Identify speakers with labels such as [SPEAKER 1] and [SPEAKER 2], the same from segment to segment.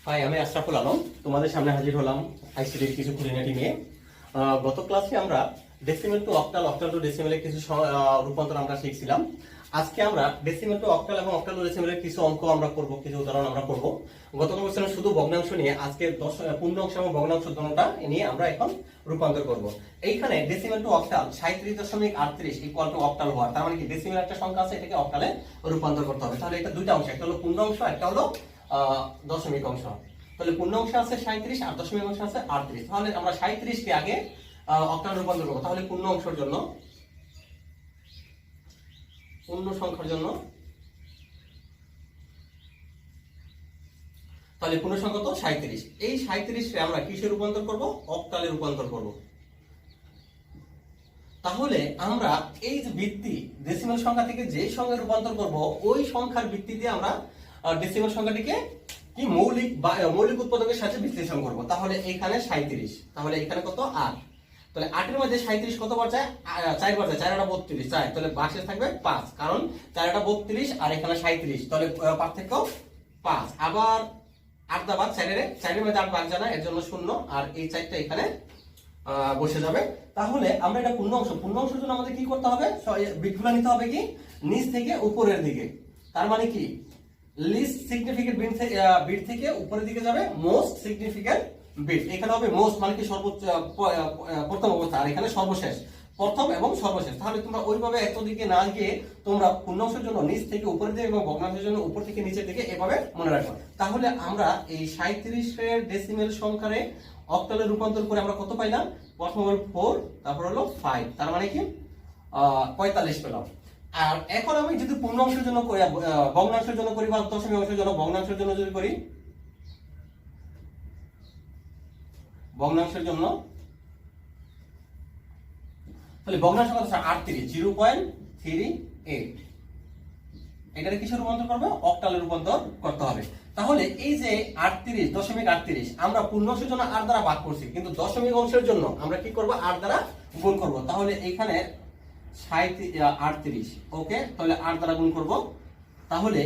[SPEAKER 1] High, আমি আশরাফুল আলম তোমাদের সামনে হাজির হলাম আইসিটির কিছু খুঁটিনাটি নিয়ে। গত ক্লাসে আমরা decimal to octal, octal to ডেসিমেলের কিছু রূপান্তর আমরা শিখছিলাম। আজকে আমরা ডেসিমেল টু অক্টাল এবং অক্টাল টু ডেসিমেলের কিছু অঙ্ক আমরা করব, কিছু উদাহরণ আমরা করব। গত ক্লাসে শুধু ভগ্নাংশ নিয়ে, আজকে পূর্ণাংশ এবং ভগ্নাংশ দুটোটা নিয়ে আমরা এখন রূপান্তর করব। এইখানে decimal to octal 37.38 equal to octal হওয়ার, তার মানে কি ডেসিমেল একটা সংখ্যা আছে, এটাকে অক্টালে রূপান্তর করতে হবে। তাহলে এটা দুইটা অংশ, একটা হলো পূর্ণাংশ, একটা হলো দশমিক অংশ। তাহলে পূর্ণ অংশ আছে 37 আর দশমিক অংশ আছে 38। তাহলে আমরা 37 কে আগে অক্টালে রূপান্তর করব। তাহলে পূর্ণ অংশের জন্য, পূর্ণ সংখ্যার জন্য, তাহলে পূর্ণ সংখ্যা তো 37। এই 37 কে আমরা কিসে রূপান্তর করব? অক্টালে রূপান্তর করব। তাহলে আমরা এই যে ভিত্তি ডেসিমেল সংখ্যা থেকে যে সংখ্যায় রূপান্তর করব, ওই সংখ্যার ভিত্তি দিয়ে আমরা ডেসিমেল সংখ্যাটিকে কি মৌলিক উৎপাদকের সাথে বিশ্লেষণ করব। তাহলে এখানে 37, তাহলে এখানে কত 8। তাহলে 8 এর মধ্যে 37 কতবার যায়? 4 বার যায়। 4 এটা 32, 4, তাহলে বাসে থাকবে 5, কারণ 4 এটা 32 আর এখানে 37, তাহলে পার্থক্য 5। আবার 8 দা ভাগ 4 এর মধ্যে 8 ভাগ যায় না, এর জন্য 0, আর এই 4টা এখানে বসে যাবে। তাহলে আমরা এটা পূর্ণ অংশের জন্য আমাদের কি করতে হবে? বিটগুলো নিতে হবে কি নিচ থেকে উপরের দিকে। তার মানে কি লিস্ট সিগনিফিকেন্ট বিট থেকে উপরের দিকে যাবে মোস্ট সিগনিফিকেন্ট বিট। এখানে হবে মোস্ট মানে কি সর্বোচ্চ, প্রথম অবস্থা, আর এখানে সর্বশেষ, প্রথম এবং সর্বশেষ। তাহলে তোমরা ওইভাবে এত দিকে না গিয়ে তোমরা পূর্ণাংশের জন্য নিচ থেকে উপরের দিকে এবং ভগ্নাংশের জন্য উপর থেকে নিচের দিকে এভাবে মনে রাখো। তাহলে আমরা এই 37 এর ডেসিমেল সংখ্যারে অক্টালে রূপান্তর করে আমরা কত পাইলাম? প্রথম হলো 4, তারপর হলো 5, তার মানে কি 45 পেলাম। আর এখন আমি যদি পূর্ণাংশের জন্য করি, ভগ্নাংশের জন্য করি, বা দশমিক অংশের জন্য, ভগ্নাংশের জন্য যদি করি, ভগ্নাংশের জন্য, তাহলে ভগ্নাংশ কত? 38, 0.38। এটারে কিসে রূপান্তর করবে? অক্টালে রূপান্তর করতে হবে। তাহলে এই যে 38.38 আমরা পূর্ণাংশের জন্য 8 দ্বারা ভাগ করছি, কিন্তু দশমিক অংশের জন্য আমরা কি করব? 8 দ্বারা গুণ করব। তাহলে এখানে 38, ওকে, তাহলে 8 দ্বারা গুণ করব। তাহলে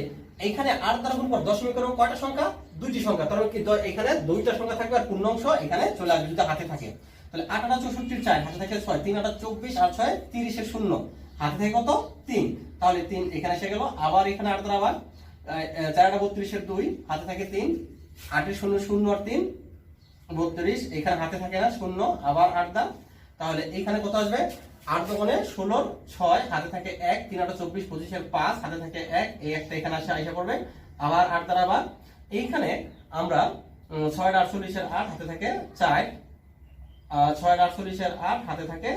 [SPEAKER 1] এইখানে 8 দ্বারা গুণ করব, দশমিক করব কয়টা সংখ্যা? দুইটি সংখ্যা, তার মানে কি এখানে দুইটা সংখ্যা থাকবে আর পূর্ণাংশ এখানে চলে আসবে যদি হাতে থাকে। তাহলে 8 8 64 4, হাতে থাকে 6, 3 8 24 আর 6 30 এর 0, হাতে থাকে কত? 3, তাহলে 3 এখানে এসে গেল। আবার এখানে 8 দ্বারা, আবার 4 8 32 এর 2, হাতে থাকে 3, 8 এর 0 0 আর 3 32, এখানে হাতে থাকে না 0, আবার 8 দা, তাহলে এখানে কত আসবে? 8 দোকানে 16, 6, হাতে থাকে 1, 3 8 24 25 এর 5, হাতে থাকে 1, এই একটা এখানে আইসা পড়বে। আবার 8 দ্বারা, আবার এইখানে আমরা 6 48 এর 8, হাতে থাকে 4, 6 48 এর 8, হাতে থাকে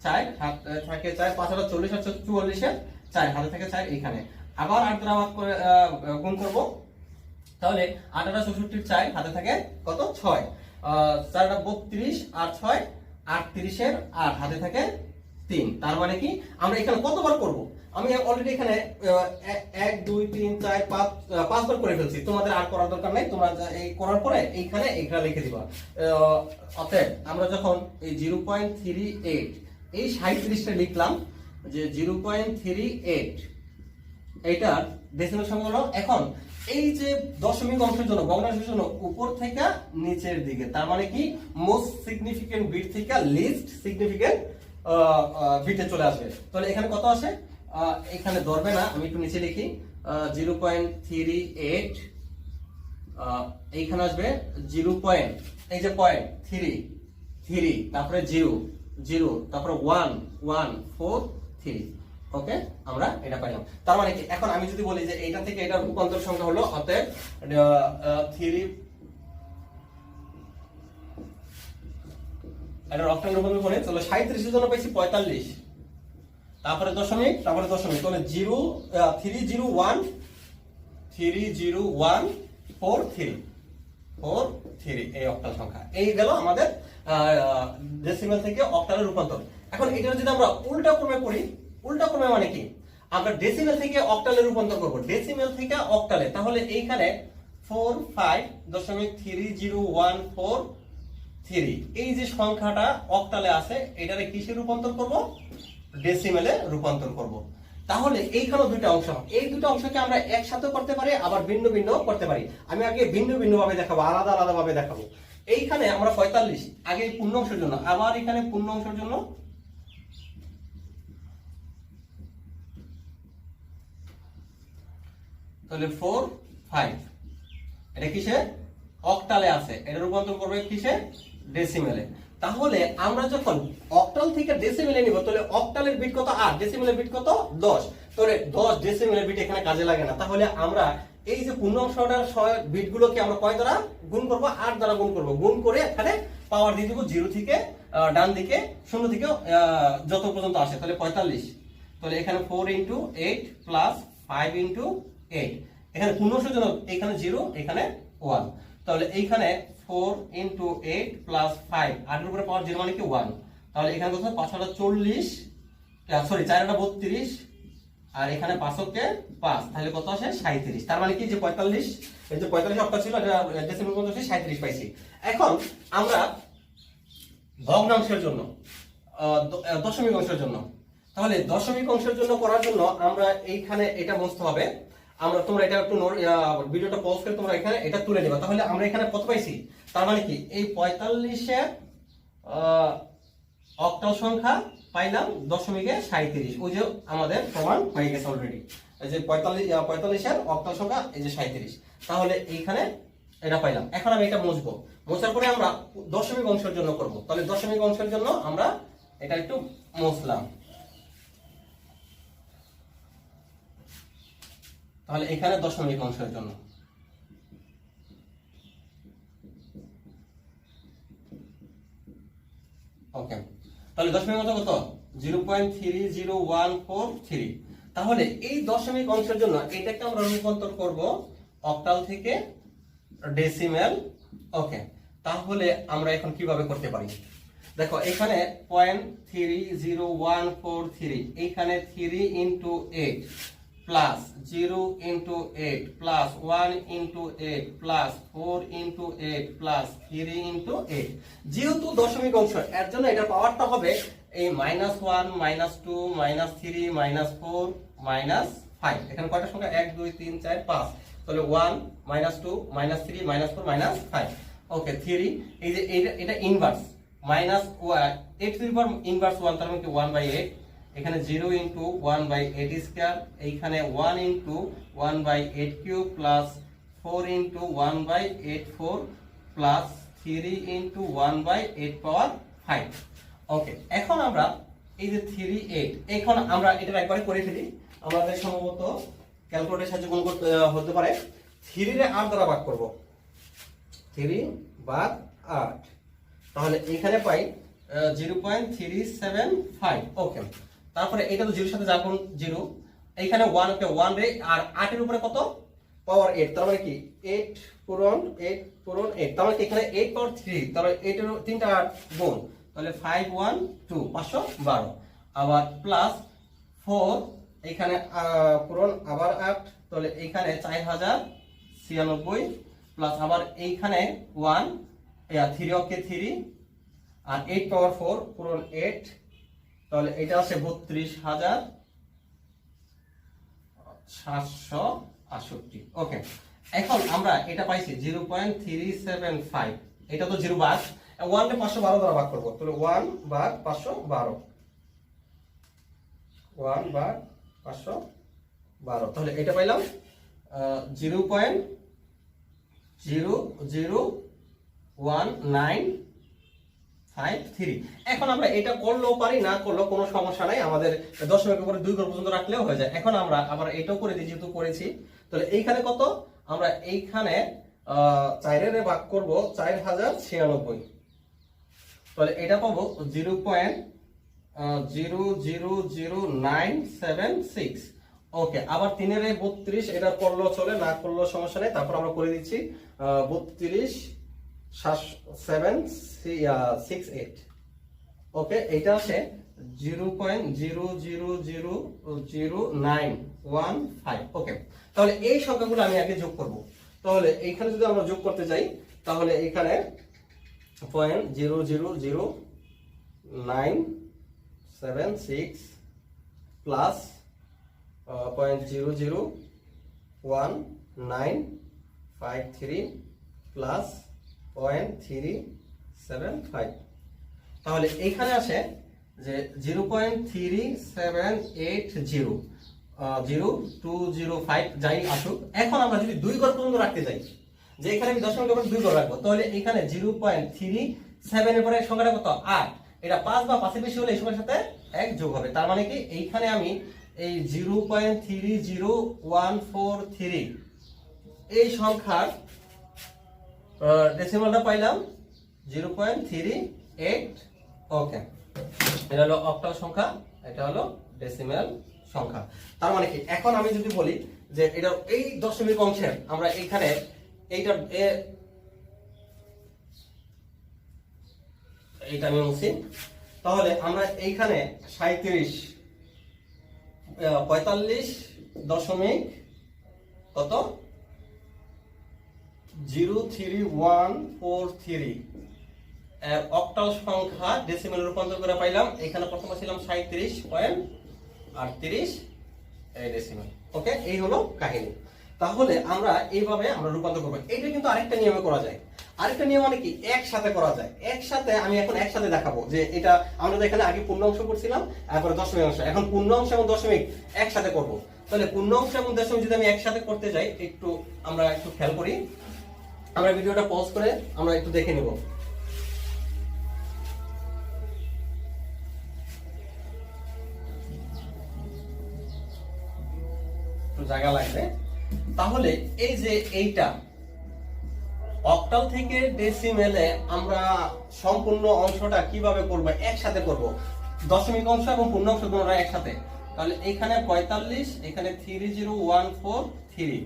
[SPEAKER 1] 4, হাতে থাকে 4, 5 40 আর 44 এর 4, হাতে থাকে 4, এইখানে আবার 8 দ্বারা ভাগ করে গুণ করব। তাহলে 8 8 64 এর 4, হাতে থাকে কত? 6, 4 32 আর 6 38 এর 8, হাতে থাকে 3। তার মানে কি আমরা এখানে কতবার করব? আমি অলরেডি এখানে 1 2 3 4 5 বার করে ফেলছি, তোমাদের আর করার দরকার নাই। তোমরা এই করার পরে এইখানে এইটা লিখে দিবা। অতএব আমরা যখন এই 0.38 এই 37টা লিখলাম, যে 0.38 এইটার ডেসিমেল সংখ্যা হলো। এখন এই যে দশমিক অংশের জন্য, ভগ্নাংশের জন্য উপর থেকে নিচের দিকে, তার মানে কি মোস্ট সিগনিফিকেন্ট বিট থেকে লিস্ট সিগনিফিকেন্ট বিটে চলে আসবে। তাহলে এখানে কত আসে? এখানে ধরবে না, আমি একটু নিচে লিখি, 0.38, এইখানে আসবে 0. এই যে 0.3, তারপরে 0 0, তারপরে 1 1 4 3, ওকে, আমরা এটা পাইলাম। তার মানে কি এখন আমি যদি বলি যে এটা থেকে এটার রূপান্তর সংখ্যা হলো, অতএব 3 এটা অক্টালে রূপান্তর করে, তাহলে 37 এর জন্য পাইছি 45, তারপরে দশমিক, তাহলে 30143 এই অক্টাল সংখ্যা। এই গেল আমাদের ডেসিমেল থেকে অক্টালে রূপান্তর। এখন এটা যদি আমরা উল্টা ক্রমে করি, উল্টা ক্রমে মানে কি আমরা ডেসিমেল থেকে অক্টালে রূপান্তর করব, ডেসিমেল থেকে অক্টালে। তাহলে এইখানে 45.3014 এই যে সংখ্যাটা অক্টালে আছে, এটারে কিসে রূপান্তর করব? ডেসিমেলে রূপান্তর করব। তাহলে এইখানেও দুইটা অংশ, এই দুটো অংশকে আমরা একসাথে করতে পারি, আবার ভিন্ন ভিন্ন করতে পারি। আমি আগে ভিন্ন ভিন্ন ভাবে দেখাবো, আলাদা আলাদা ভাবে দেখাবো। এইখানে আমরা 45 আগে পূর্ণ অংশের জন্য, আবার এখানে পূর্ণ অংশের জন্য তাহলে 4 5 এটা কিসে অক্টালে আছে, এটা রূপান্তর করবে কিসে ডেসিমেলে। তাহলে আমরা যখন অক্টাল থেকে ডেসিমেলে নিব তাহলে অক্টালের বিট কত 8, ডেসিমেলের বিট কত 10, তাহলে 10 ডেসিমেলের বিট এখানে কাজে লাগে না। তাহলে আমরা এই যে পূর্ণ অংশটার বিটগুলোকে আমরা কয় দ্বারা গুণ করব, 8 দ্বারা গুণ করব। গুণ করে এখানে পাওয়ার দিয়ে দিব 0 থেকে ডান দিকে 0 থেকে যত পর্যন্ত আসে, তাহলে 45। তাহলে এখানে 4 × 8 প্লাস 5 × 8, এখানে পূর্ণ অংশের জন্য এখানে 0 এখানে 1, তাহলে এইখানে 4 × 8 প্লাস 5, 8 এর উপরে পাওয়ার 0 মানে কি 1, তাহলে এখানে কত 540 সরি 4 টা 32 আর এখানে 5 কে 5, তাহলে কত আসে 37। তার মানে কি যে 45, এই যে 45 অক্টা ছিল এটা ডেসিমেল কত আসে 37 পাইছি। এখন আমরা ভগ্নাংশের জন্য দশমিক অংশের জন্য, তাহলে দশমিক অংশের জন্য করার জন্য আমরা এইখানে এটা বুঝতে হবে। আমরা তোমরা এটা একটু ভিডিওটা পজ করে তোমরা এখানে এটা তুলে নেবা। তাহলে আমরা এখানে কত পাইছি, তার মানে কি এই 45 এর অক্টাল সংখ্যা পাইলাম দশমিকে 37, ওই যে আমাদের প্রমাণ হয়ে গেছে অলরেডি। এই যে 45 এর অক্টাল সংখ্যা এই যে 37, তাহলে এইখানে এটা পাইলাম। এখন আমি এটা মুছবো, মোছার পরে আমরা দশমিক অংশের জন্য করব। তাহলে দশমিক অংশের জন্য আমরা এটা একটু মুছলাম। তাহলে এখানে দশমিক অংশের জন্য ওকে, তাহলে দশমিক অংশ কত 0.30143। তাহলে এই দশমিক অংশের জন্য এটাকে আমরা রূপান্তর করব অক্টাল থেকে ডেসিমেল। ওকে, তাহলে আমরা এখন কিভাবে করতে পারি, দেখো এখানে 0.30143, এখানে 3 × 8 প্লাস 0 × 8 প্লাস 1 × 8 প্লাস 4 × 8 প্লাস 3 × 8, যেহেতু দশমিক অংশ এর জন্য এটা পাওয়ারটা হবে এই -1 -2 -3 -4 -5। এখানে কয়টা সংখ্যা 1 2 3 4 5, তাহলে 1 -2 -3 -4 -5। ওকে 3, এই যে এটা inverse -8 to the power inverse 1, তার মানে কি 1/8, এখানে 0 × 1/8 স্কয়ার, এইখানে 1 × 1/8 কিউব প্লাস 4 × 1/8 প্লাস 3 × 1/8 পাওয়ার 5। ওকে, এখন আমরা এই যে 3 8, এখন আমরা এটা একবারে করে ফেলি। আমাদের সম্ভবত ক্যালকুলেটরের সাহায্যে গুণ করতে হতে পারে। 3 রে 8 দ্বারা ভাগ করব, 3 ভাগ 8, তাহলে এখানে পাই 0.375। ওকে, তারপরে এটা তো 0 এর সাথে যা গুণ 0, এইখানে 1 কে 1 রে, আর 8 এর উপরে কত পাওয়ার 8, তার মানে কি 8 পূরণ 8 পূরণ 8, তার মানে এখানে 8 পাওয়ার 3, তাহলে 8 এর 3টা 8 গুণ, তাহলে 5 1 2 512, আবার প্লাস 4 এখানে পূরণ আবার 8, তাহলে এইখানে 4096 প্লাস আবার এইখানে 1 3 ওকে 3 আর 8 পাওয়ার 4 পূরণ 8, তাহলে এটা আছে 32,768। ওকে, এখন আমরা এটা পাইছি 0.375, এটা তো 0 ভাগ 1 রে 512 দ্বারা ভাগ করব, তাহলে 1 ভাগ 512, 1 ভাগ 512, তাহলে এটা পাইলাম 0.00193। এখন আমরা এটা করলেও পারি, না করলেও কোনো সমস্যা নাই, আমাদের দশমিকের উপরে 2 ঘর পর্যন্ত রাখলেও হয়ে যায়। এখন আমরা আবার এটাও করে দিই, যেহেতু করেছি, তাহলে এইখানে কত, আমরা এইখানে 4 এর ভাগ করব 4096, তাহলে এটা পাবো 0.000976। ওকে, আবার 3 এর 32, এটা করলেও চলে, না করলেও সমস্যা নেই। তারপর আমরা করে দিচ্ছি 32,768। ওকে, এটা আছে 0.000915। ওকে, তাহলে এই সংখ্যাগুলো আমি আগে যোগ করব। তাহলে এইখানে যদি আমরা যোগ করতে যাই, তাহলে এইখানে 0.000976 প্লাস 0.001953 প্লাস 0.375। তাহলে এইখানে আসে যে 0.3780 0205 যাই আসুক। এখন আমরা যদি 2 ঘর পর্যন্ত রাখতে চাই, যে এখানে আমি দশমিক উপর 2 ঘর রাখবো, তাহলে এখানে 0.37 এর পরে সংখ্যাটা কত 8, এটা 5 বা 5 এর বেশি হলে এই সংখ্যার সাথে 1 যোগ হবে। তার মানে কি এইখানে আমি এই 0.30143 এই সংখ্যার ডেসিমালটা পাইলাম 0.38। ওকে, এটা হলো অক্টাল সংখ্যা, এটা হলো ডেসিমাল সংখ্যা। তার মানে কি এখন আমি যদি বলি যে এটা এই দশমিক অংশের আমরা এইখানে এইটা আমি মুছি, তাহলে আমরা এইখানে 45 দশমিক কত 03143 অক্টাল সংখ্যা ডেসিমেল রূপান্তর করে পাইলাম। এখানে প্রথমে ছিলাম 37.38 এই ডেসিমেল। ওকে, এই হলো কাহিনী। তাহলে আমরা এইভাবে আমরা রূপান্তর করব। এটা কিন্তু আরেকটা নিয়মে করা যায়। আরেকটা নিয়ম মানে কি একসাথে করা যায়। একসাথে আমি এখন একসাথে দেখাবো যে এটা আমরা তো এখানে আগে পূর্ণ অংশ করছিলাম, তারপরে দশমিক অংশ, এখন পূর্ণ অংশ এবং দশমিক একসাথে করব। তাহলে পূর্ণ অংশ এবং দশমিক যদি আমি একসাথে করতে যাই, আমরা একটু খেয়াল করি। আমরা ভিডিওটা পজ করে আমরা একটু দেখে নেব। জায়গা লাগবে। তাহলে এই যে এইটা অক্টাল থেকে ডেসিমেলে আমরা সম্পূর্ণ অংশটা কিভাবে করব, একসাথে করব। দশমিক অংশ এবং পূর্ণ অংশ দুটোটা একসাথে। তাহলে এখানে 45, এখানে 30143।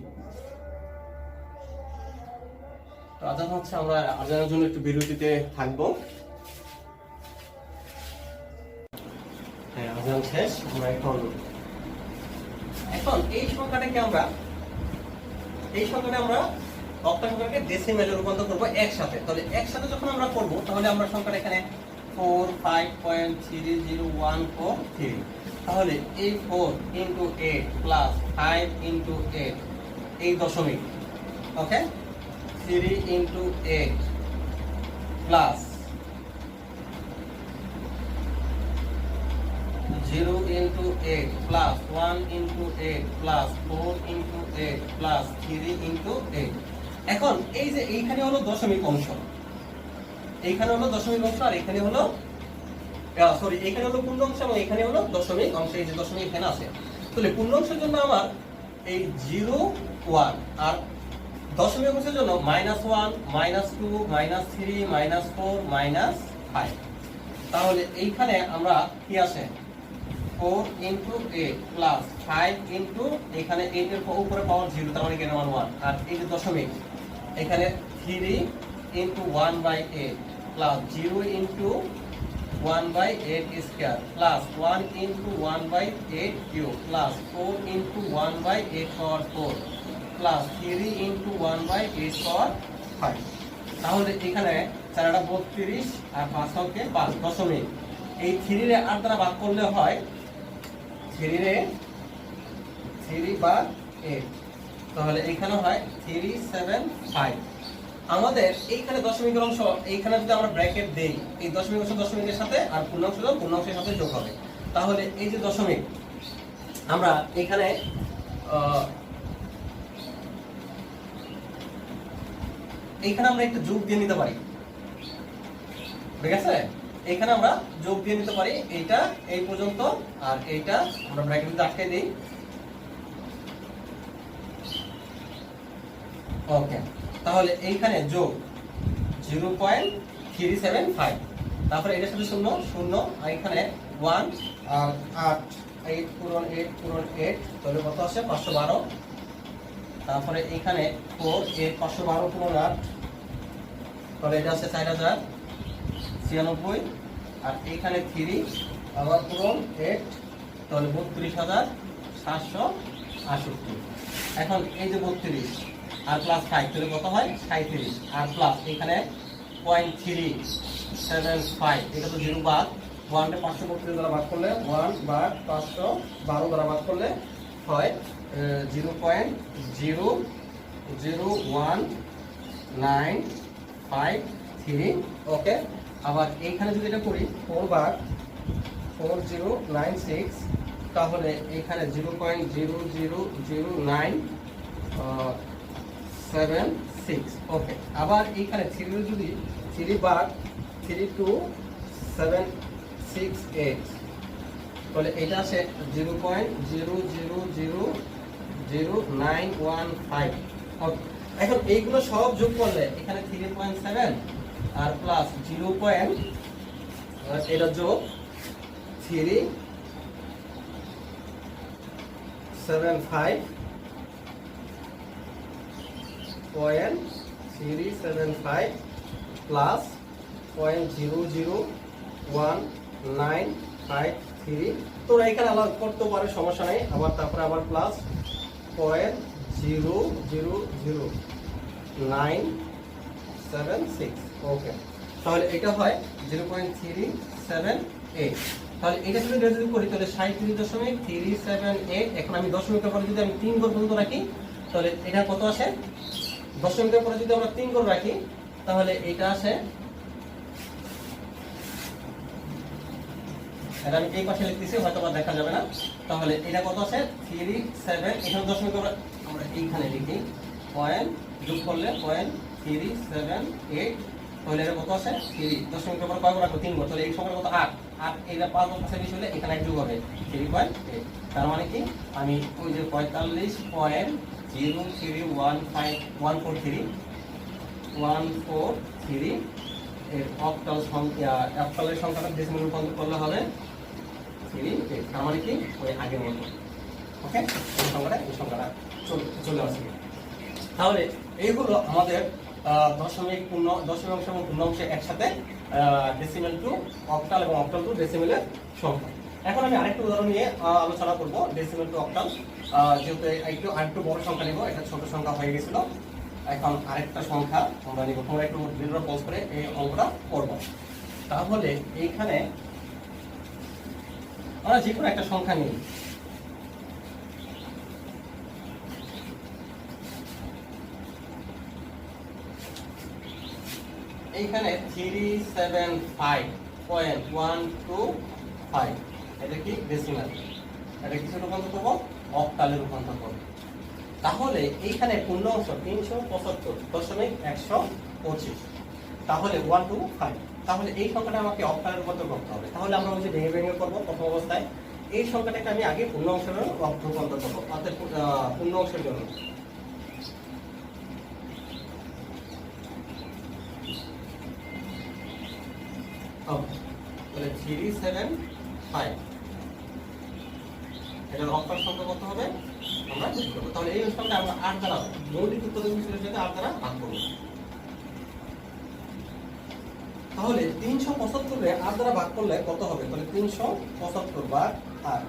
[SPEAKER 1] তো আজান হচ্ছে, আমরা আজানের জন্য একটু বিরতিতে থাকবো। হ্যাঁ, আজান শেষ। আমরা এখন এই সংখ্যাটাকে আমরা অক্টাল সংখ্যাকে ডেসিমেলে রূপান্তর করব একসাথে। তাহলে একসাথে যখন আমরা করব, তাহলে আমরা সংখ্যাটা এখানে 45.301443। তাহলে এই 4 × 8 প্লাস 5 × 8 এই দশমিক, ওকে, 3 × 8 প্লাস 0 × 8 প্লাস 1 × 8 প্লাস 4 × 8 প্লাস 3 × 8। এখন এই যে এইখানে হলো দশমিক অংশ, এইখানে হলো দশমিক অংশ, আর এখানে হলো এখানে হলো পূর্ণ অংশ এবং এখানে হলো দশমিক অংশ। এই যে দশমিক এখানে আছে। তাহলে পূর্ণ অংশের জন্য আমার এই 0 1, আর দশমিক অংশের জন্য -1 -2 -3 -4 -5। তাহলে এইখানে আমরা কি আছে 4 × 8 প্লাস 5 × এখানে 8 এর উপরে পাওয়ার 0, তার মানে এখানে 1 আর এই যে দশমিক এখানে 3 × 1/8 plus 0 × 1/8 square plus 1 × 1/8 cube plus 4 × 1/8 পাওয়ার 4 প্লাস 3 × 1/8 পাওয়ার 5। তাহলে এখানে 4 32 আর 5 হচ্ছে 5 দশমিক। এই 3 রে 8 দ্বারা ভাগ করলে হয় 3/8। তাহলে এখানে হয় 375। আমাদের এইখানে দশমিকের অংশ, এইখানে যদি আমরা ব্র্যাকেট দেই, এই দশমিক অংশ দশমিকের সাথে আর পূর্ণাংশের সাথে যোগ হবে। তাহলে এই যে দশমিক আমরা এখানে আমরা একটা যোগ দিয়ে নিতে পারি, ঠিক আছে? এখানে আমরা যোগ দিয়ে নিতে পারি, এইটা এই পর্যন্ত আর এইটা আমরা ব্র্যাকেটে আটকে দিই। ওকে, তাহলে এইখানে যোগ 0.375, তারপরে এটার সাথে 0 0, আর এখানে 1 আর 8 8 পূরণ 8 পূরণ 8, তাহলে কত আসে 512। তারপরে এখানে 4 এর 512 পূরণ 8, তাহলে এটা আছে 4096। আর এখানে 3 আবার পূরণ 8, তাহলে 32,768। এখন এই যে 32 আর প্লাস 5, তাহলে কত হয় 37, আর প্লাস এখানে 0.375, এটা তো 0 বাদ 1 টা 532 দ্বারা ভাগ করলে 1 বাদ 512 দ্বারা ভাগ করলে হয় 0.00195 ওকে। আবার এইখানে যদি এটা করি 4/4096, তাহলে এখানে 0.0000976 ওকে। আবার এইখানে 3 যদি 3/326768, তাহলে এটা আছে 0.000915 ওকে। এখন এইগুলো সব যোগ করলে এখানে 3.7 আর প্লাস 0. এটা যোগ 375.375 প্লাস 0.00193। তোরা এখানে আলাদা করতে পারে, সমস্যা নেই। আবার তারপরে আবার প্লাস 0.00976 ওকে। তাহলে এটা হয় 0.378। তাহলে এটা যদি রেজুলেট করি তাহলে 37.378। এখন আমি দশমিকের পরে যদি আমি 3 ঘর পর্যন্ত রাখি তাহলে এটা কত আসে? দশমিকের পরে যদি আমরা 3 ঘর রাখি তাহলে এটা আসে, এটা আমি এই পাশে লিখতেছি, হয়তো বা দেখা যাবে না। তাহলে এটা কত আছে? 37। এখানে দশমিক আমরা এইখানে লিখি, পয়েন্ট যোগ করলে 0.378। তাহলে এটা কত আছে? 3। দশমিকের পরে কয় ঘর রাখবো? 3 ঘর। তাহলে এই সংখ্যা কত? 8। এটা 5 ঘর কাছে হলে এখানে 1 যোগ হবে 3.8। তার মানে কি আমি ওই যে 45.0314143 এর অক্টাল সংখ্যা, অক্টালের সংখ্যাটা ডেসিমাল রূপান্তর করলে হবে 38। তার মানে কি ওই আগের মতো ওকে। এই সংখ্যাটা চলে আসবে। তাহলে এইগুলো আমাদের দশমিক অংশ এবং পূর্ণ অংশে একসাথে ডেসিমেল টু অক্টাল এবং অক্টাল টু ডেসিমেলের সংখ্যা। এখন আমি আরেকটা উদাহরণ নিয়ে আলোচনা করব, ডেসিমেল টু অক্টাল। যেহেতু আরেকটু বড় সংখ্যা নিব, এটা ছোট সংখ্যা হয়ে গেছিল। এখন আরেকটা সংখ্যা আমরা নিব। তোমরা একটু ভিডিওটা পজ করে এই অঙ্কটা করব। তাহলে এইখানে আমরা যে কোনো একটা সংখ্যা নিই। এইখানে 375.125, এটা কি ডেসিমাল, এটা কিছু রূপান্তর করবো অক্টালে রূপান্তর করবো। তাহলে এইখানে পূর্ণ অংশ 375.125, তাহলে 125। তাহলে এই সংখ্যাটা আমাকে অক্টালে রূপান্তর করতে হবে। তাহলে আমরা ওই যে ভেঙে ভেঙে করবো প্রথম অবস্থায়। এই সংখ্যাটাকে আমি আগে পূর্ণ অংশের রূপান্তর করবো, অর্থাৎ পূর্ণ অংশের জন্য। তাহলে 375 এটার অক্টাল সংখ্যা কত হবে আমরা বের করব। তাহলে এই সংখ্যাটা আমরা 8 দ্বারা, মৌলিক উৎপাদক মিশ্রণের সাথে 8 দ্বারা ভাগ করব। তাহলে 375 রে 8 দ্বারা ভাগ করলে কত হবে? তাহলে 375 ভাগ 8।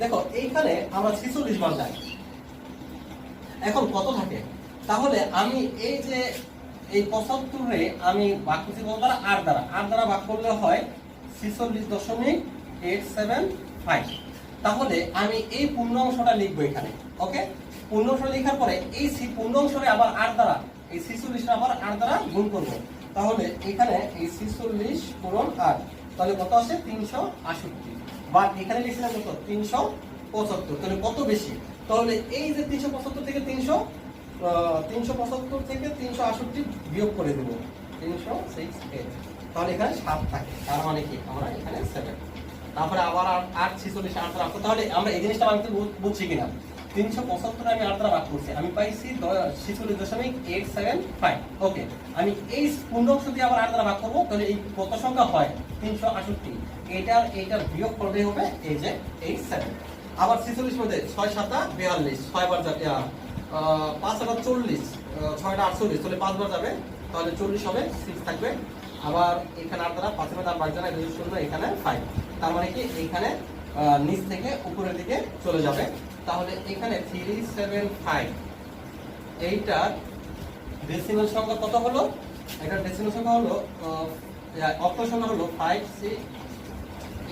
[SPEAKER 1] দেখো এইখানে আমরা 46 বার যাই, এখন কত থাকে? তাহলে আমি এই যে এই 75 রে আমি ভাগ করছি কত দ্বারা? 8 দ্বারা। 8 দ্বারা ভাগ করলে হয় 46.875। তাহলে আমি এই পূর্ণ অংশটা লিখবো এখানে ওকে। পূর্ণ অংশ লেখার পরে এই পূর্ণ অংশরে আবার 8 দ্বারা, এই 46 আবার 8 দ্বারা গুণ করব। তাহলে এখানে এই 46 পূরণ 8, তাহলে কত আসে? 368। বা এখানে লিখছিলাম কত? 375। তাহলে কত বেশি? তাহলে এই যে 375 থেকে 375 থেকে 368 বিয়োগ করে দেব, 368। তাহলে এখানে 7 থাকে। তার মানে কি আমরা এখানে 7। তারপরে আবার 8 46 8 দ্বারা। তাহলে আমরা এই জিনিসটা আমি বুঝছি কিনা? 375 আমি 8 দ্বারা ভাগ করছি, আমি পাইছি 46.875 ওকে। আমি এই পূর্ণ অংশ দিয়ে আবার 8 দ্বারা ভাগ করব, তাহলে এই কত সংখ্যা হয়? 368। এইটার বিয়োগ করলে হবে এই যে 7। আবার 46 মধ্যে 6 7 42, 6 বার যাবে, 5 8 40, 6 8 48, তাহলে 5 বার যাবে, তাহলে 40 হবে, 6 থাকবে। আবার এখানে 8 দ্বারা 5 এর 5 জানা, এখানে 0, এখানে 5। তার মানে কি এইখানে নিচ থেকে উপরের দিকে চলে যাবে। তাহলে এখানে 375 এইটার ডেসিমাল সংখ্যা কত হলো? এটার ডেসিমাল সংখ্যা হলো অক্টাল সংখ্যা হলো 5 6,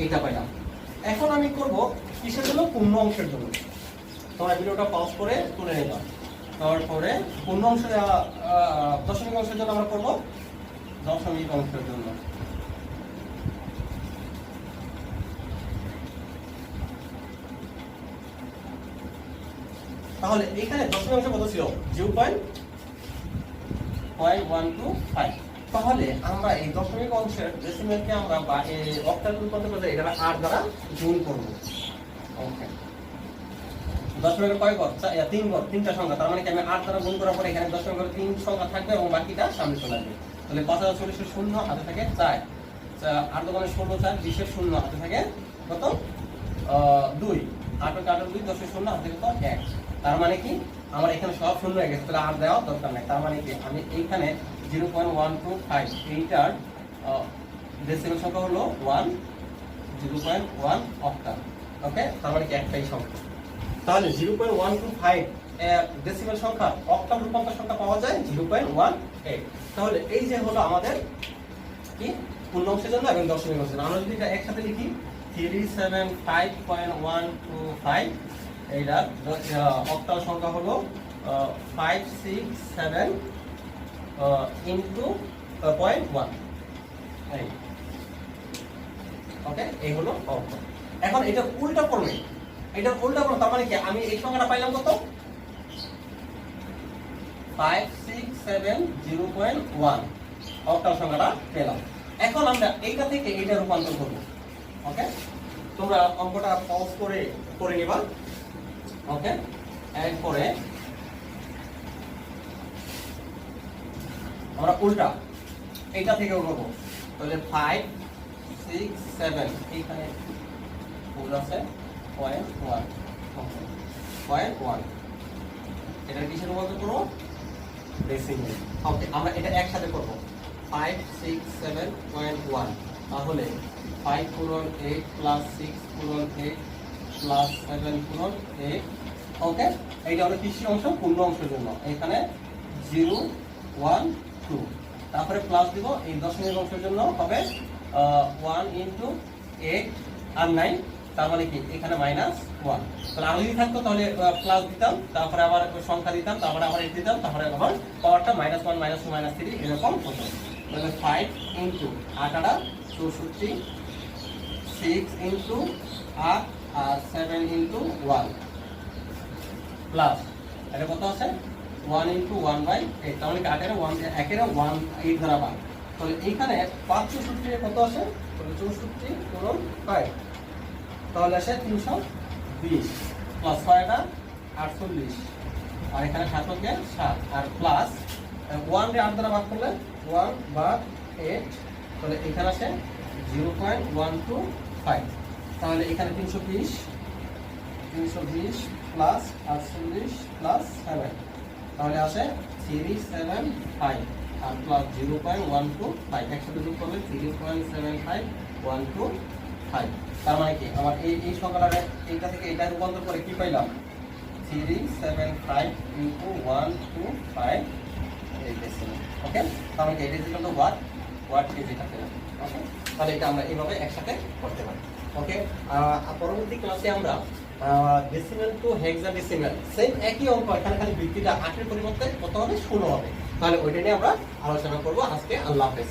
[SPEAKER 1] এইটা পাইলাম। এখন আমি করব কিসের জন্য? পূর্ণ অংশের জন্য। তোমরা ভিডিওটা পজ করে তুলে নিবা। তারপরে পূর্ণ অংশ দশমিক অংশের জন্য আমরা করব দশমিক অংশের জন্য। তাহলে এখানে দশমিক অংশ কত ছিল? 0.125। তাহলে আমরা এই দশমিক অংশের ডেসিমেলকে আমরা অক্টাল রূপান্তর করতে এটা 8 দ্বারা গুণ করব। ওকে, দশমিকের কয় ঘর? 3 ঘর, 3টা সংখ্যা। তার মানে কি আমি 8 দ্বারা গুণ করার পরে এখানে দশমিকের 3 সংখ্যা থাকবে এবং বাকিটা সামনে চলে আসবে। তাহলে 5040 শূন্য হাতে থাকে 4, 8 দোকানে 16 4, 20 শূন্য হাতে থাকে কত? 2, 8 8 2, 10 শূন্য হাতে থাকে কত? 1। তার মানে কি আমার এখানে সব শূন্য হয়ে গেছে, তাহলে আর দেওয়া দরকার নাই। তার মানে কি আমি এইখানে 0.125 এইটার ডেসিমেল সংখ্যা হলো 0.1 অক্টাল। ওকে, তার মানে কি একটাই সংখ্যা। তাহলে 0.125 ডেসিমেল সংখ্যা অক্টাল রূপান্তর সংখ্যা পাওয়া যায় 0.18। তাহলে এই যে হলো আমাদের কি পূর্ণ অংশের জন্য এবং দশমিক অংশের জন্য। আমরা যদি এটা একসাথে লিখি 375.125, এইটা অক্টাল সংখ্যা হলো 567 ইনটু 0.1। ওকে, এই হলো অক্টাল। এখন এটা উল্টা করবে, এটা উল্টা করবে। তার মানে কি আমি এই সংখ্যাটা পাইলাম কত? 5670.1 অক্টাল সংখ্যাটা পেলাম। এখন আমরা এইটা থেকে এইটা রূপান্তর করব। ওকে, তোমরা অঙ্কটা পজ করে নিবা। ওকে, এরপরে আমরা উল্টা এইটা থেকে উঠাবো। তাহলে 567 এইখানে ভুল আছে 0.1 এটা কিসের রূপান্তর করবো? ডেসিমেল। ওকে, আমরা এটা একসাথে করব। 567.1 তাহলে 5 গুণন 8 প্লাস 6 গুণন 8 প্লাস 7 গুণন 8। ওকে, এইটা হলো কিসের অংশ? পূর্ণ অংশের জন্য। এখানে 0 1 2, তারপরে প্লাস দিব এই দশমিক অংশের জন্য হবে 1 ইনটু 8 আর 9। তার মানে কি এখানে -1। তাহলে আর যদি থাকতো তাহলে প্লাস দিতাম, তারপরে আবার সংখ্যা দিতাম, তারপরে আবার 8 দিতাম, তারপরে আবার পাওয়ারটা -1 -2 -3 এরকম হতো। তাহলে 5 ইনটু 8 8 64, 6 ইনটু 8 আর 7 ইনটু 1 প্লাস এটা কত আছে? 1 ইনটু 1/8। তাহলে 8 এর 1 একের 1 8 দ্বারা ভাগ। তাহলে এইখানে 564 এর কত আছে? তাহলে 64 গুণন 5 তাহলে আসে 320 প্লাস 6টা 48 আর এখানে 7 কে 7 আর প্লাস 1 রে 8 দ্বারা ভাগ করলে 1 ভাগ 8। তাহলে এখানে আসে 0.125। তাহলে এখানে 320 প্লাস 48 প্লাস 7 তাহলে আসে 375 আর প্লাস 0.125 একসাথে যোগ করলে 3.75125। তার মানে কি আমার এই সংখ্যাটা এইটা থেকে এটা রূপান্তর করে কি পাইলাম? 375 ইনটু 125 এই ডেসিমেল। ওকে, তার মানে এটা ইকুয়াল টু ওয়াট কেজিটা পেলাম। ওকে, তাহলে এটা আমরা এইভাবে একসাথে করতে পারি। ওকে, পরবর্তী ক্লাসে আমরা ডেসিমেল টু হেক্সাডেসিমেল সেম একই অঙ্ক, এখানে খালি ভিত্তিটা 8 এর পরিবর্তে কত হবে? 16 হবে। তাহলে ওইটা নিয়ে আমরা আলোচনা করব আজকে। আল্লাহ হাফেজ।